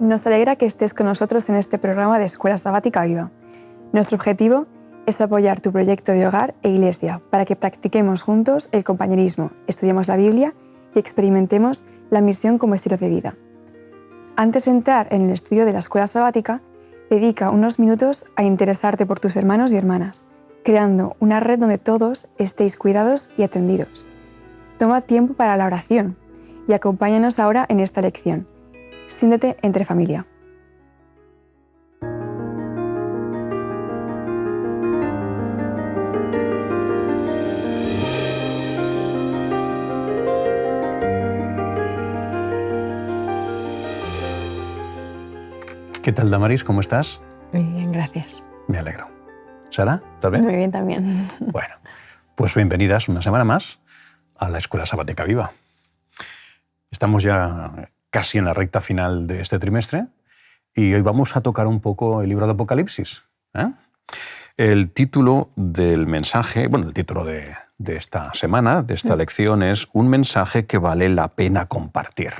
Nos alegra que estés con nosotros en este programa de Escuela Sabática Viva. Nuestro objetivo es apoyar tu proyecto de hogar e iglesia para que practiquemos juntos el compañerismo, estudiemos la Biblia y experimentemos la misión como estilo de vida. Antes de entrar en el estudio de la Escuela Sabática, dedica unos minutos a interesarte por tus hermanos y hermanas, creando una red donde todos estéis cuidados y atendidos. Toma tiempo para la oración y acompáñanos ahora en esta lección. Siéntete entre familia. ¿Qué tal, Damaris? ¿Cómo estás? Muy bien, gracias. Me alegro. ¿Sara? ¿Estás bien? Muy bien también. Bueno, pues bienvenidas una semana más a la Escuela Sabática Viva. Estamos ya casi en la recta final de este trimestre y hoy vamos a tocar un poco el libro de Apocalipsis. El título del mensaje, el título de esta semana, de esta lección, es Un mensaje que vale la pena compartir.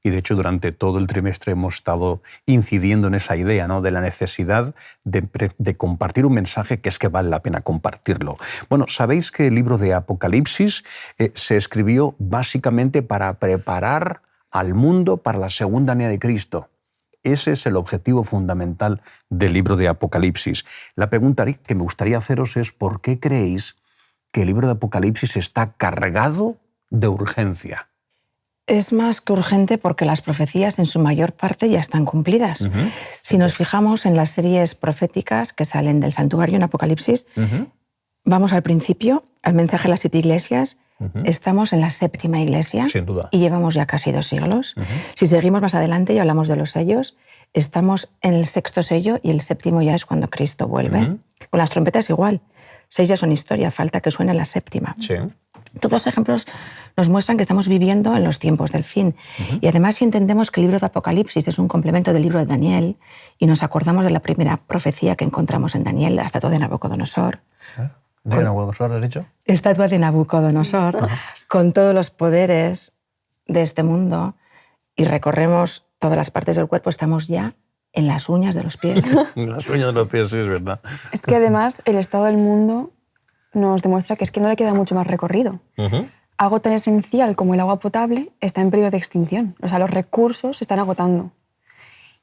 Y de hecho, durante todo el trimestre hemos estado incidiendo en esa idea, ¿no?, de la necesidad de compartir un mensaje que es que vale la pena compartirlo. Bueno, sabéis que el libro de Apocalipsis se escribió básicamente para preparar al mundo para la segunda venida de Cristo. Ese es el objetivo fundamental del libro de Apocalipsis. La pregunta que me gustaría haceros es ¿por qué creéis que el libro de Apocalipsis está cargado de urgencia? Es más que urgente porque las profecías en su mayor parte ya están cumplidas. Si nos fijamos en las series proféticas que salen del santuario en Apocalipsis, vamos al principio, al mensaje a las 7 iglesias, estamos en la 7ª iglesia. Sin duda. Y llevamos ya casi 2 siglos. Si seguimos más adelante y hablamos de los sellos, estamos en el 6º sello y el 7º ya es cuando Cristo vuelve. Con las trompetas igual. 6 ya son historia, falta que suene la 7ª. Sí. Todos los ejemplos nos muestran que estamos viviendo en los tiempos del fin. Y además, si entendemos que el libro de Apocalipsis es un complemento del libro de Daniel y nos acordamos de la primera profecía que encontramos en Daniel, la estatua de Nabucodonosor. ¿De Nabucodonosor has dicho? Estatua de Nabucodonosor, con todos los poderes de este mundo, y recorremos todas las partes del cuerpo, estamos ya en las uñas de los pies. Las uñas de los pies, sí, es verdad. Es que además el estado del mundo nos demuestra que es que no le queda mucho más recorrido. Algo tan esencial como el agua potable está en peligro de extinción. O sea, los recursos se están agotando.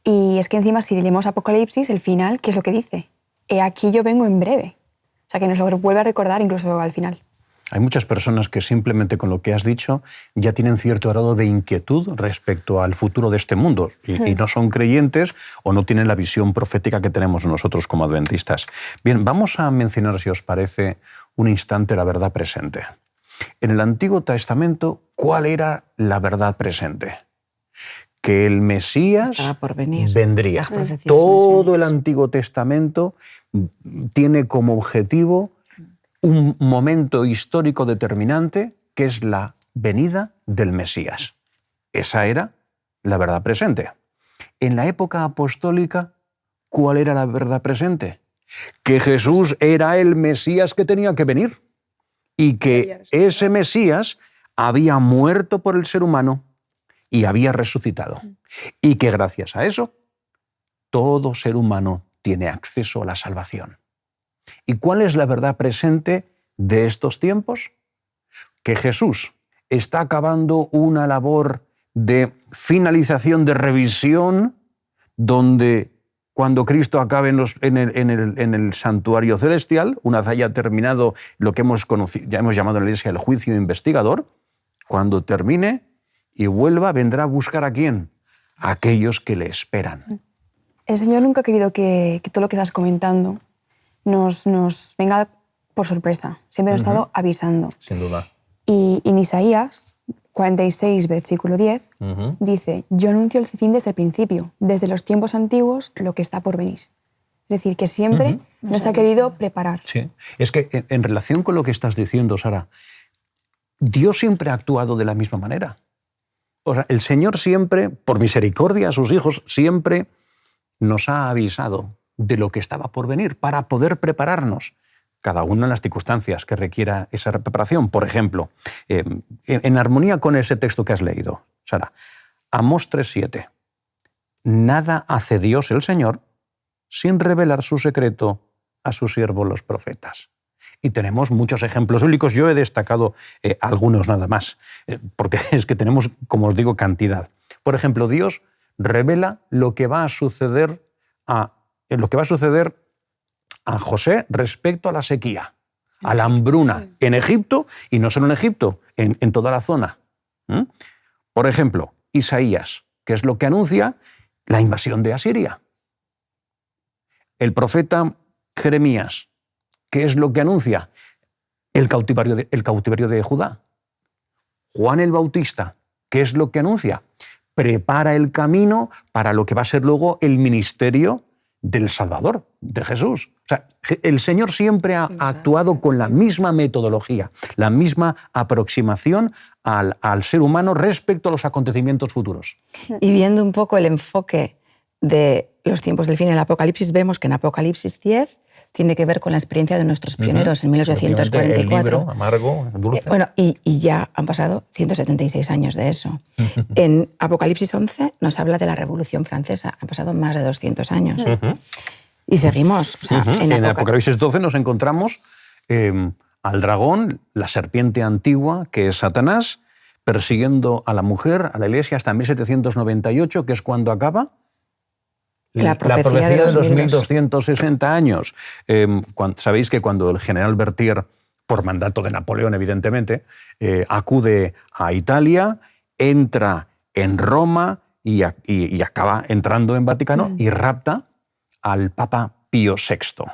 Y es que encima si leemos Apocalipsis, el final, ¿qué es lo que dice? He aquí yo vengo en breve. O sea, que nos lo vuelve a recordar incluso al final. Hay muchas personas que simplemente con lo que has dicho ya tienen cierto grado de inquietud respecto al futuro de este mundo y no son creyentes o no tienen la visión profética que tenemos nosotros como adventistas. Bien, vamos a mencionar, si os parece, un instante la verdad presente. En el Antiguo Testamento, ¿cuál era la verdad presente? Que el Mesías por venir. Vendría. Todo el Antiguo Testamento tiene como objetivo un momento histórico determinante que es la venida del Mesías. Esa era la verdad presente. En la época apostólica, ¿cuál era la verdad presente? Que Jesús era el Mesías que tenía que venir y que ese Mesías había muerto por el ser humano y había resucitado. Y que gracias a eso, todo ser humano tiene acceso a la salvación. ¿Y cuál es la verdad presente de estos tiempos? Que Jesús está acabando una labor de finalización, de revisión, donde cuando Cristo acabe en el santuario celestial, una vez haya terminado lo que ya hemos llamado en la Iglesia el juicio investigador, cuando termine y vuelva, vendrá a buscar ¿a quién? A aquellos que le esperan. El Señor nunca ha querido que todo lo que estás comentando nos venga por sorpresa. Siempre nos ha estado avisando. Sin duda. Y en Isaías 46, versículo 10, dice: yo anuncio el fin desde el principio, desde los tiempos antiguos, lo que está por venir. Es decir, que siempre nos ha querido preparar. Sí. Es que en relación con lo que estás diciendo, Sara, Dios siempre ha actuado de la misma manera. O sea, el Señor siempre, por misericordia a sus hijos, siempre nos ha avisado de lo que estaba por venir para poder prepararnos, cada uno en las circunstancias que requiera esa preparación. Por ejemplo, en armonía con ese texto que has leído, Sara, Amós 3:7. nada hace Dios el Señor sin revelar su secreto a sus siervos los profetas. Y tenemos muchos ejemplos bíblicos. Yo he destacado algunos nada más, porque es que tenemos, como os digo, cantidad. Por ejemplo, Dios revela lo que va a suceder a José respecto a la sequía, a la hambruna en Egipto, y no solo en Egipto, en toda la zona. Por ejemplo, Isaías, que es lo que anuncia la invasión de Asiria. El profeta Jeremías, ¿qué es lo que anuncia? El cautiverio de Judá. Juan el Bautista, ¿qué es lo que anuncia? Prepara el camino para lo que va a ser luego el ministerio del Salvador, de Jesús. O sea, el Señor siempre ha actuado con la misma metodología, la misma aproximación al ser humano respecto a los acontecimientos futuros. Y viendo un poco el enfoque de los tiempos del fin en el Apocalipsis, vemos que en Apocalipsis 10 tiene que ver con la experiencia de nuestros pioneros en 1844. El libro amargo, dulce. Y ya han pasado 176 años de eso. En Apocalipsis 11 nos habla de la Revolución Francesa. Han pasado más de 200 años. Y seguimos. O sea, en Apocalipsis 12 nos encontramos al dragón, la serpiente antigua, que es Satanás, persiguiendo a la mujer, a la iglesia, hasta 1798, que es cuando acaba la profecía de los 1260 años. Sabéis que cuando el general Berthier, por mandato de Napoleón, evidentemente, acude a Italia, entra en Roma y acaba entrando en Vaticano y rapta al Papa Pío VI.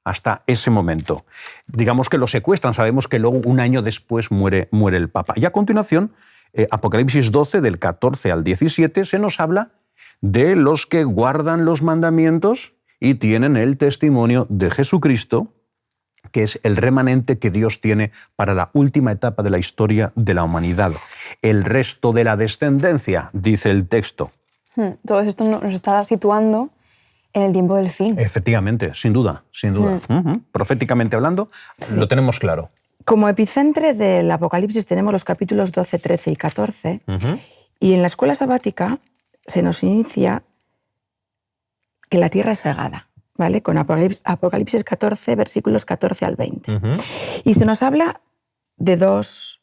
Hasta ese momento. Digamos que lo secuestran, sabemos que luego un año después muere el Papa. Y a continuación, Apocalipsis 12, del 14 al 17, se nos habla de los que guardan los mandamientos y tienen el testimonio de Jesucristo, que es el remanente que Dios tiene para la última etapa de la historia de la humanidad. El resto de la descendencia, dice el texto. Todo esto nos está situando en el tiempo del fin. Efectivamente, sin duda, sin duda. Proféticamente hablando, lo tenemos claro. Como epicentre del Apocalipsis tenemos los capítulos 12, 13 y 14, y en la escuela sabática se nos inicia que la tierra es segada, ¿vale? Con Apocalipsis 14, versículos 14 al 20. Y se nos habla de dos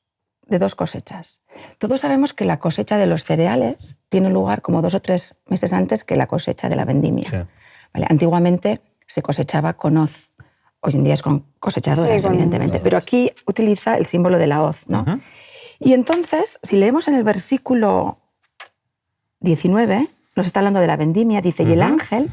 cosechas. Todos sabemos que la cosecha de los cereales tiene lugar como 2 o 3 meses antes que la cosecha de la vendimia. Sí. ¿Vale? Antiguamente se cosechaba con hoz, hoy en día es con cosechadoras, evidentemente, pero aquí utiliza el símbolo de la hoz, ¿no? Y entonces, si leemos en el versículo 19, nos está hablando de la vendimia, dice, y el ángel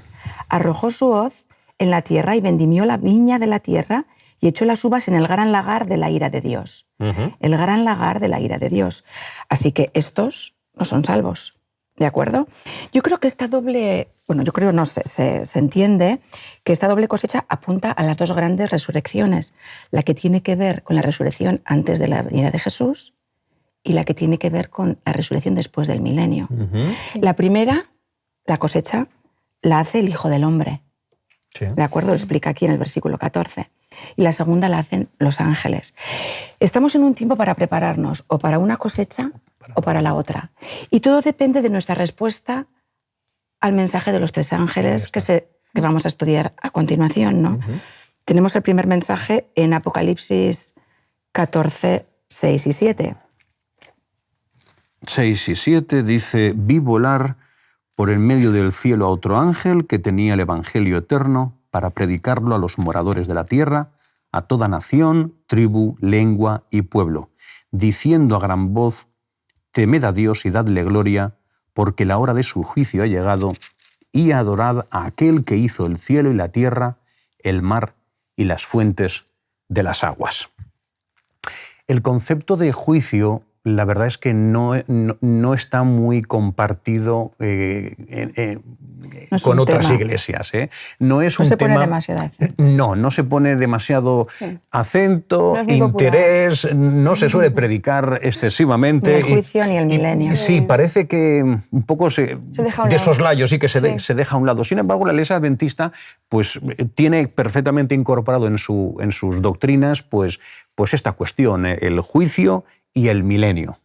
arrojó su hoz en la tierra y vendimió la viña de la tierra y echó las uvas en el gran lagar de la ira de Dios. El gran lagar de la ira de Dios. Así que estos no son salvos, ¿de acuerdo? Yo creo que esta doble, se entiende que esta doble cosecha apunta a las 2 grandes resurrecciones, la que tiene que ver con la resurrección antes de la venida de Jesús y la que tiene que ver con la resurrección después del milenio. La primera, la cosecha, la hace el Hijo del Hombre. Sí. ¿De acuerdo? Lo explica aquí en el versículo 14. Y la segunda la hacen los ángeles. Estamos en un tiempo para prepararnos o para una cosecha o para la otra. Y todo depende de nuestra respuesta al mensaje de los 3 ángeles que vamos a estudiar a continuación, ¿no? Tenemos el primer mensaje en Apocalipsis 14, 6 y 7. 6 y 7 dice, vi volar por en medio del cielo a otro ángel que tenía el evangelio eterno para predicarlo a los moradores de la tierra, a toda nación, tribu, lengua y pueblo, diciendo a gran voz, temed a Dios y dadle gloria, porque la hora de su juicio ha llegado, y adorad a aquel que hizo el cielo y la tierra, el mar y las fuentes de las aguas. El concepto de juicio, la verdad es que no está muy compartido con otras iglesias. No es un tema... No se pone demasiado acento. No se pone demasiado acento, interés, no se suele predicar excesivamente. Ni el juicio ni el milenio. Sí, parece que un poco de soslayo, sí que se deja a un lado. Sin embargo, la Iglesia Adventista pues, tiene perfectamente incorporado en sus doctrinas pues esta cuestión, el juicio y el milenio.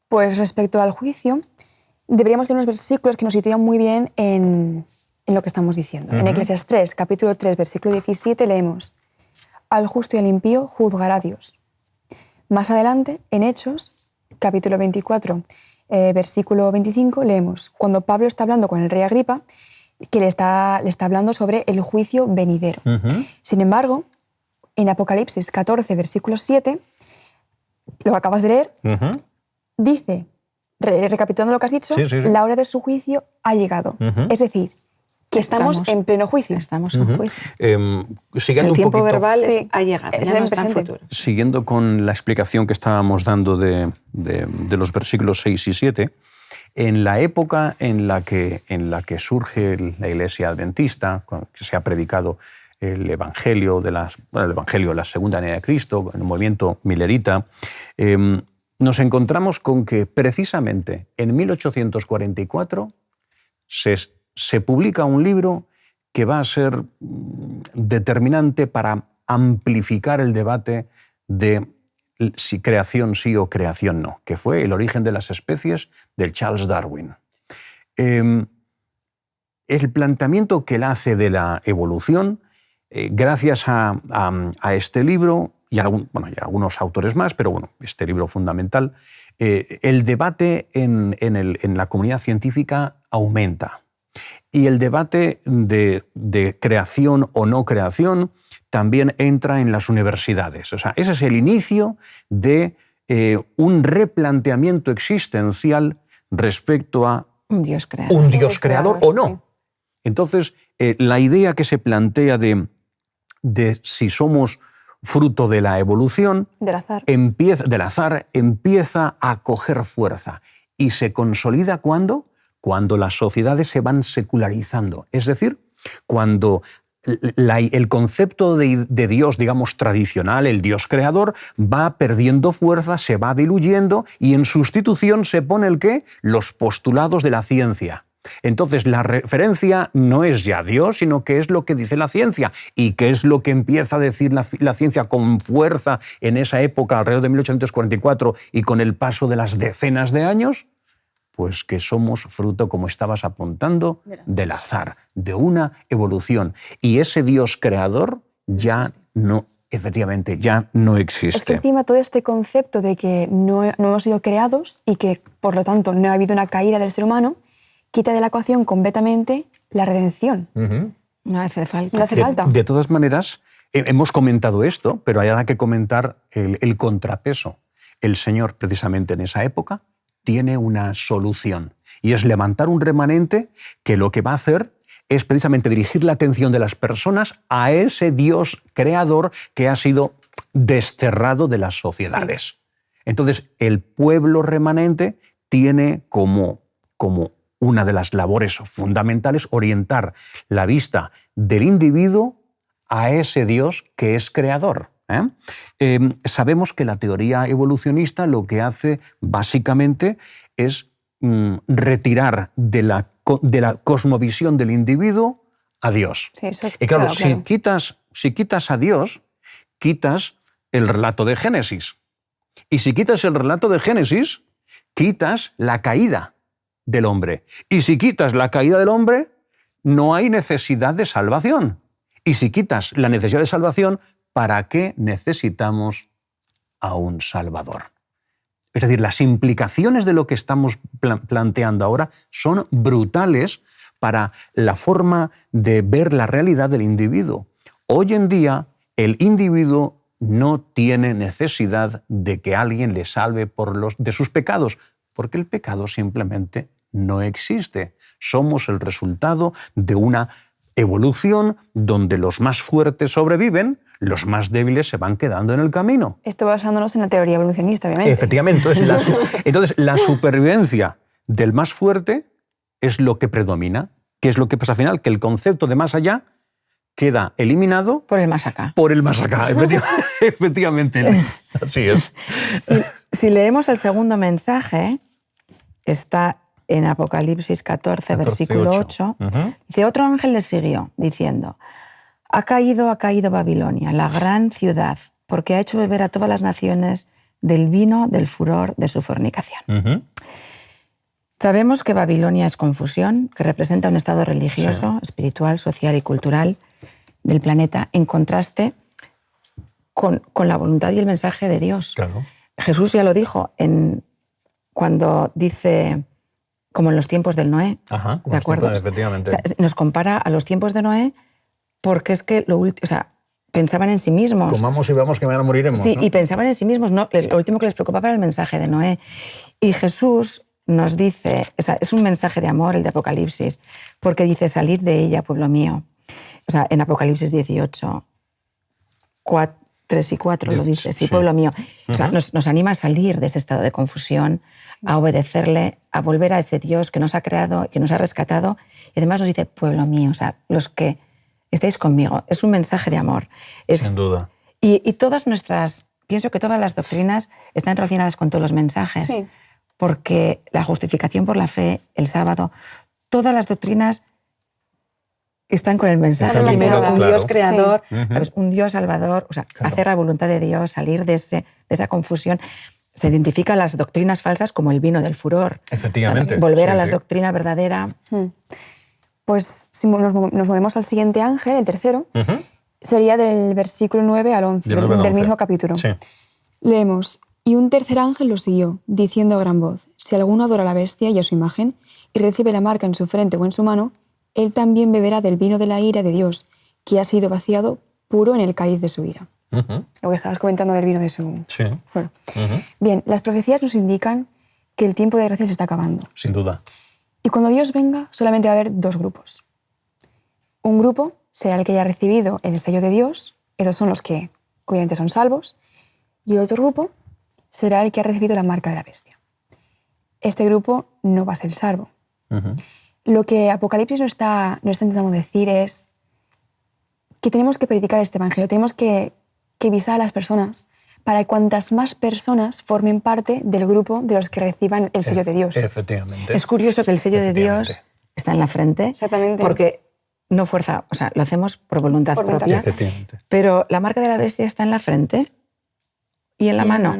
Pues respecto al juicio, deberíamos tener unos versículos que nos sitúan muy bien en lo que estamos diciendo. En Eclesiastés, capítulo 3, versículo 17, leemos: al justo y al impío juzgará Dios. Más adelante, en Hechos, capítulo 24, versículo 25, leemos: cuando Pablo está hablando con el rey Agripa, que le está hablando sobre el juicio venidero. Sin embargo, en Apocalipsis 14, versículo 7, lo acabas de leer, dice, recapitulando lo que has dicho, la hora de su juicio ha llegado. Es decir, que estamos en pleno juicio. Estamos en juicio. Siguiendo el tiempo un poquito, verbal ha llegado, es ya en no está en presente. futuro. Siguiendo con la explicación que estábamos dando de los versículos 6 y 7, en la época en la que surge la Iglesia Adventista, cuando se ha predicado el Evangelio de la Segunda Venida de Cristo, el movimiento milerita, nos encontramos con que precisamente en 1844 se publica un libro que va a ser determinante para amplificar el debate de si creación sí o creación no, que fue El origen de las especies, de Charles Darwin. El planteamiento que él hace de la evolución, gracias a este libro y a algunos autores más, pero bueno, este libro fundamental, el debate en la comunidad científica aumenta. Y el debate de creación o no creación también entra en las universidades. O sea, ese es el inicio de un replanteamiento existencial respecto a un Dios creador. ¿Un Dios creador o no? Sí. Entonces, la idea que se plantea de si somos fruto de la evolución, Del azar. del azar, empieza a coger fuerza. ¿Y se consolida cuándo? Cuando las sociedades se van secularizando. Es decir, cuando el concepto de Dios, digamos, tradicional, el Dios creador, va perdiendo fuerza, se va diluyendo y en sustitución se pone ¿el qué? Los postulados de la ciencia. Entonces, la referencia no es ya Dios, sino que es lo que dice la ciencia. ¿Y qué es lo que empieza a decir la ciencia con fuerza en esa época, alrededor de 1844, y con el paso de las decenas de años? Pues que somos fruto, como estabas apuntando, del azar, de una evolución. Y ese Dios creador ya no, efectivamente, ya no existe. Es que encima todo este concepto de que no hemos sido creados y que, por lo tanto, no ha habido una caída del ser humano, quita de la ecuación completamente la redención. No hace falta. No hace falta. De todas maneras, hemos comentado esto, pero hay que comentar el contrapeso. El Señor, precisamente en esa época, tiene una solución, y es levantar un remanente que lo que va a hacer es precisamente dirigir la atención de las personas a ese Dios creador que ha sido desterrado de las sociedades. Sí. Entonces, el pueblo remanente tiene como una de las labores fundamentales orientar la vista del individuo a ese Dios que es creador. Sabemos que la teoría evolucionista lo que hace básicamente es retirar de la cosmovisión del individuo a Dios. Sí, eso, y claro, claro. Si quitas a Dios, quitas el relato de Génesis. Y si quitas el relato de Génesis, quitas la caída del hombre. Y si quitas la caída del hombre, no hay necesidad de salvación. Y si quitas la necesidad de salvación, ¿para qué necesitamos a un Salvador? Es decir, las implicaciones de lo que estamos planteando ahora son brutales para la forma de ver la realidad del individuo. Hoy en día, el individuo no tiene necesidad de que alguien le salve de sus pecados, porque el pecado simplemente no existe. Somos el resultado de una evolución donde los más fuertes sobreviven, los más débiles se van quedando en el camino. Esto basándonos en la teoría evolucionista, obviamente. Efectivamente. Entonces, la supervivencia del más fuerte es lo que predomina. ¿Qué es lo que pasa al final? Que el concepto de más allá queda eliminado por el más acá. Por el más acá, efectivamente. Así es. Si leemos el segundo mensaje, está en Apocalipsis 14 versículo 8. Dice, otro ángel le siguió, diciendo, ha caído Babilonia, la gran ciudad, porque ha hecho beber a todas las naciones del vino del furor de su fornicación. Sabemos que Babilonia es confusión, que representa un estado religioso, espiritual, social y cultural del planeta, en contraste con la voluntad y el mensaje de Dios. Claro. Jesús ya lo dijo cuando dice, como en los tiempos del Noé. Ajá, ¿de acuerdo? Efectivamente. O sea, nos compara a los tiempos de Noé porque es que pensaban en sí mismos. Comamos y vamos que mañana moriremos. Sí, ¿no? y pensaban en sí mismos. No, lo último que les preocupaba era el mensaje de Noé. Y Jesús nos dice, es un mensaje de amor el de Apocalipsis, porque dice, salid de ella, pueblo mío. En Apocalipsis 18, 3 y 4 lo dice, sí, pueblo mío. Nos anima a salir de ese estado de confusión, a obedecerle, a volver a ese Dios que nos ha creado, que nos ha rescatado, y además nos dice, pueblo mío, los que estáis conmigo. Es un mensaje de amor. Sin duda. Y pienso que todas las doctrinas están relacionadas con todos los mensajes, Sí. porque la justificación por la fe, el sábado, todas las doctrinas están con el mensaje Están primero, relacionadas. un Dios Claro. creador, Sí. ¿sabes? Un Dios salvador, Claro. hacer la voluntad de Dios, salir de esa confusión. Se identifican las doctrinas falsas como el vino del furor. Efectivamente. Volver a Sí, la sí. doctrina verdadera. Pues si nos movemos al siguiente ángel, el tercero, sería del versículo 9 al 11, Del 9 al del 11. mismo capítulo. Sí. Leemos, y un tercer ángel lo siguió, diciendo a gran voz, si alguno adora a la bestia y a su imagen, y recibe la marca en su frente o en su mano, él también beberá del vino de la ira de Dios, que ha sido vaciado puro en el cáliz de su ira. Lo que estabas comentando del vino de su... Sí. Bueno. Bien, las profecías nos indican que el tiempo de gracia se está acabando. Sin duda. Y cuando Dios venga, solamente va a haber dos grupos. Un grupo será el que haya recibido el sello de Dios, esos son los que obviamente son salvos, y el otro grupo será el que ha recibido la marca de la bestia. Este grupo no va a ser salvo. Lo que Apocalipsis nos está intentando decir es que tenemos que predicar este evangelio, tenemos que avisar a las personas para que cuantas más personas formen parte del grupo de los que reciban el sello de Dios. Efectivamente. Es curioso que el sello de Dios está en la frente, Exactamente. porque no fuerza, lo hacemos por voluntad Por voluntad propia, Efectivamente. pero la marca de la bestia está en la frente y en la mano.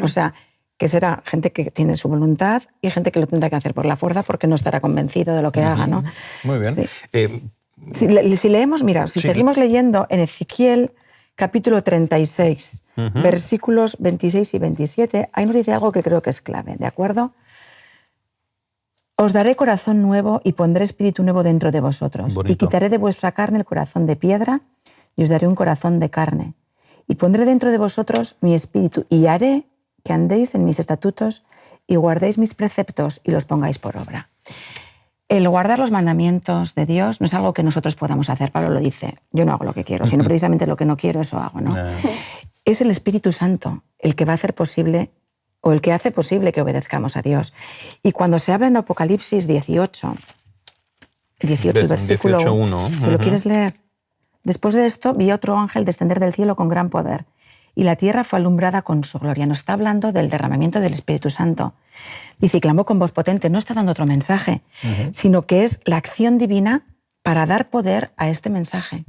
Que será gente que tiene su voluntad y gente que lo tendrá que hacer por la fuerza porque no estará convencido de lo que haga, ¿no? Muy bien. Sí. Si leemos, Sí. seguimos leyendo en Ezequiel capítulo 36, versículos 26 y 27, ahí nos dice algo que creo que es clave, ¿de acuerdo? Os daré corazón nuevo y pondré espíritu nuevo dentro de vosotros. Bonito. Y quitaré de vuestra carne el corazón de piedra y os daré un corazón de carne. Y pondré dentro de vosotros mi espíritu y haré que andéis en mis estatutos y guardéis mis preceptos y los pongáis por obra. El guardar los mandamientos de Dios no es algo que nosotros podamos hacer. Pablo lo dice, yo no hago lo que quiero, sino precisamente lo que no quiero, eso hago, ¿no? Es el Espíritu Santo el que va a hacer posible o el que hace posible que obedezcamos a Dios. Y cuando se habla en Apocalipsis 18, el versículo 18:1, si lo quieres leer. Después de esto vi a otro ángel descender del cielo con gran poder y la tierra fue alumbrada con su gloria. Nos está hablando del derramamiento del Espíritu Santo. Dice, y clamó con voz potente, no está dando otro mensaje, sino que es la acción divina para dar poder a este mensaje.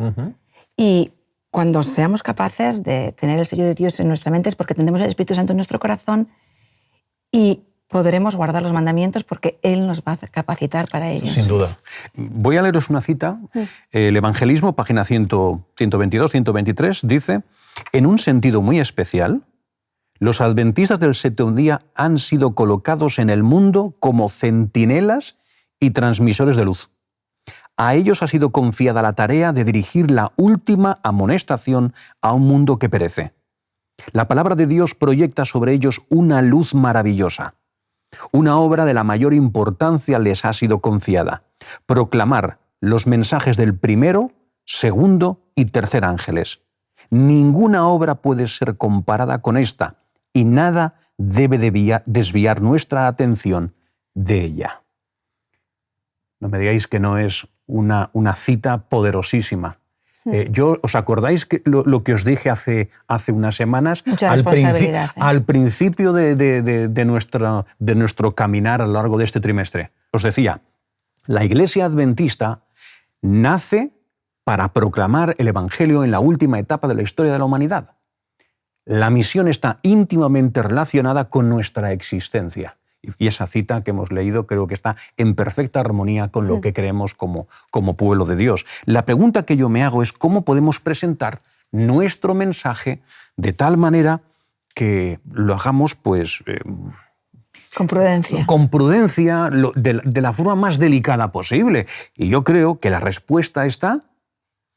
Y cuando seamos capaces de tener el sello de Dios en nuestra mente es porque tendremos el Espíritu Santo en nuestro corazón y podremos guardar los mandamientos porque Él nos va a capacitar para ello. Sin duda. Voy a leeros una cita. El Evangelismo, página 122, 123, dice, en un sentido muy especial, los adventistas del séptimo día han sido colocados en el mundo como centinelas y transmisores de luz. A ellos ha sido confiada la tarea de dirigir la última amonestación a un mundo que perece. La palabra de Dios proyecta sobre ellos una luz maravillosa. Una obra de la mayor importancia les ha sido confiada: proclamar los mensajes del primero, segundo y tercer ángeles. Ninguna obra puede ser comparada con esta y nada debe desviar nuestra atención de ella. No me digáis que no es una cita poderosísima. ¿Os acordáis que lo que os dije hace unas semanas? Mucha responsabilidad. Al principio de nuestro caminar a lo largo de este trimestre. Os decía, la Iglesia Adventista nace para proclamar el Evangelio en la última etapa de la historia de la humanidad. La misión está íntimamente relacionada con nuestra existencia. Y esa cita que hemos leído creo que está en perfecta armonía con lo que creemos como pueblo de Dios. La pregunta que yo me hago es cómo podemos presentar nuestro mensaje de tal manera que lo hagamos pues, con prudencia. Con prudencia, de la forma más delicada posible. Y yo creo que la respuesta está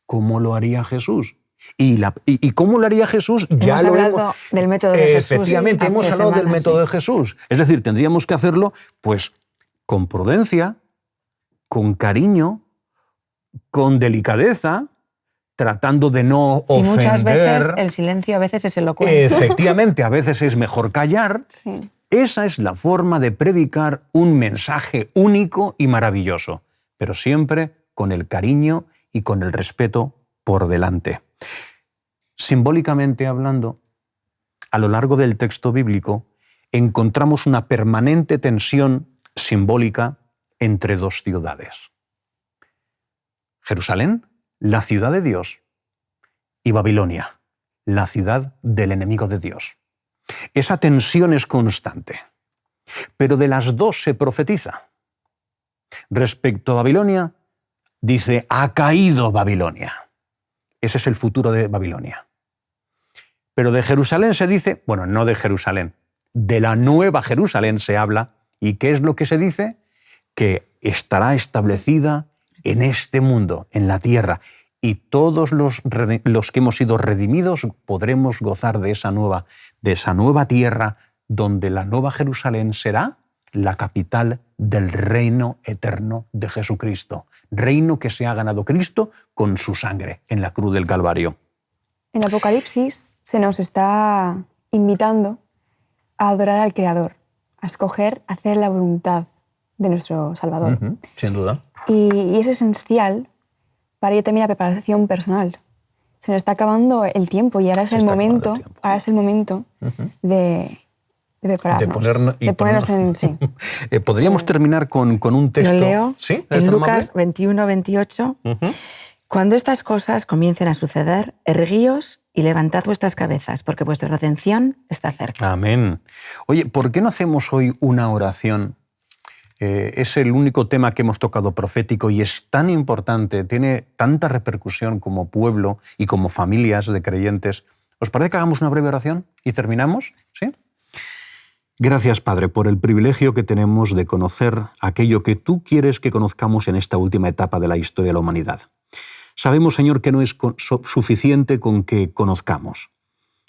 ¿cómo lo haría Jesús? ¿Y cómo lo haría Jesús? Hemos hablado del método de Jesús. Efectivamente, hemos hablado del método de Jesús. Es decir, tendríamos que hacerlo pues, con prudencia, con cariño, con delicadeza, tratando de no ofender. Y muchas veces el silencio a veces es elocuente. Efectivamente, a veces es mejor callar. Sí. Esa es la forma de predicar un mensaje único y maravilloso, pero siempre con el cariño y con el respeto por delante. Simbólicamente hablando, a lo largo del texto bíblico encontramos una permanente tensión simbólica entre dos ciudades. Jerusalén, la ciudad de Dios, y Babilonia, la ciudad del enemigo de Dios. Esa tensión es constante, pero de las dos se profetiza. Respecto a Babilonia, dice, ha caído Babilonia. Ese es el futuro de Babilonia. Pero de Jerusalén se dice, bueno, no de Jerusalén, de la nueva Jerusalén se habla. ¿Y qué es lo que se dice? Que estará establecida en este mundo, en la tierra. Y todos los que hemos sido redimidos podremos gozar de esa nueva tierra, donde la nueva Jerusalén será la capital del reino eterno de Jesucristo. Reino que se ha ganado Cristo con su sangre en la cruz del Calvario. En Apocalipsis se nos está invitando a adorar al Creador, a escoger hacer la voluntad de nuestro Salvador. Sin duda. Y es esencial para ello también la preparación personal. Se nos está acabando el tiempo y ahora es el momento de prepararnos, de ponernos en sí. Podríamos terminar con un texto. Lo leo. ¿Sí? En Lucas 21, 28. Cuando estas cosas comiencen a suceder, erguíos y levantad vuestras cabezas, porque vuestra redención está cerca. Amén. Oye, ¿por qué no hacemos hoy una oración? Es el único tema que hemos tocado profético y es tan importante, tiene tanta repercusión como pueblo y como familias de creyentes. ¿Os parece que hagamos una breve oración y terminamos? ¿Sí? Gracias, Padre, por el privilegio que tenemos de conocer aquello que tú quieres que conozcamos en esta última etapa de la historia de la humanidad. Sabemos, Señor, que no es suficiente con que conozcamos.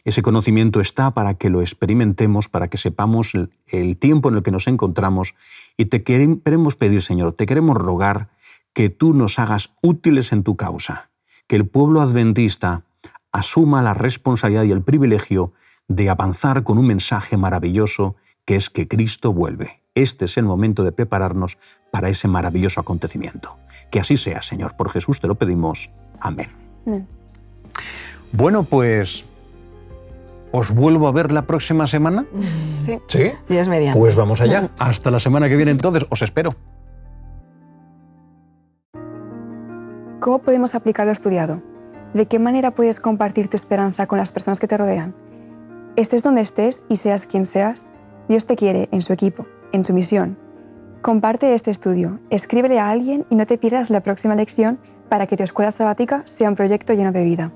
Ese conocimiento está para que lo experimentemos, para que sepamos el tiempo en el que nos encontramos y te queremos pedir, Señor, te queremos rogar que tú nos hagas útiles en tu causa, que el pueblo adventista asuma la responsabilidad y el privilegio de avanzar con un mensaje maravilloso que es que Cristo vuelve. Este es el momento de prepararnos para ese maravilloso acontecimiento. Que así sea, Señor. Por Jesús te lo pedimos. Amén. Bueno, pues ¿os vuelvo a ver la próxima semana? Sí. ¿Sí? Dios mediante. Pues vamos allá. Hasta la semana que viene entonces. Os espero. ¿Cómo podemos aplicar lo estudiado? ¿De qué manera puedes compartir tu esperanza con las personas que te rodean? Estés donde estés y seas quien seas, Dios te quiere en su equipo, en su misión. Comparte este estudio, escríbele a alguien y no te pierdas la próxima lección para que tu escuela sabática sea un proyecto lleno de vida.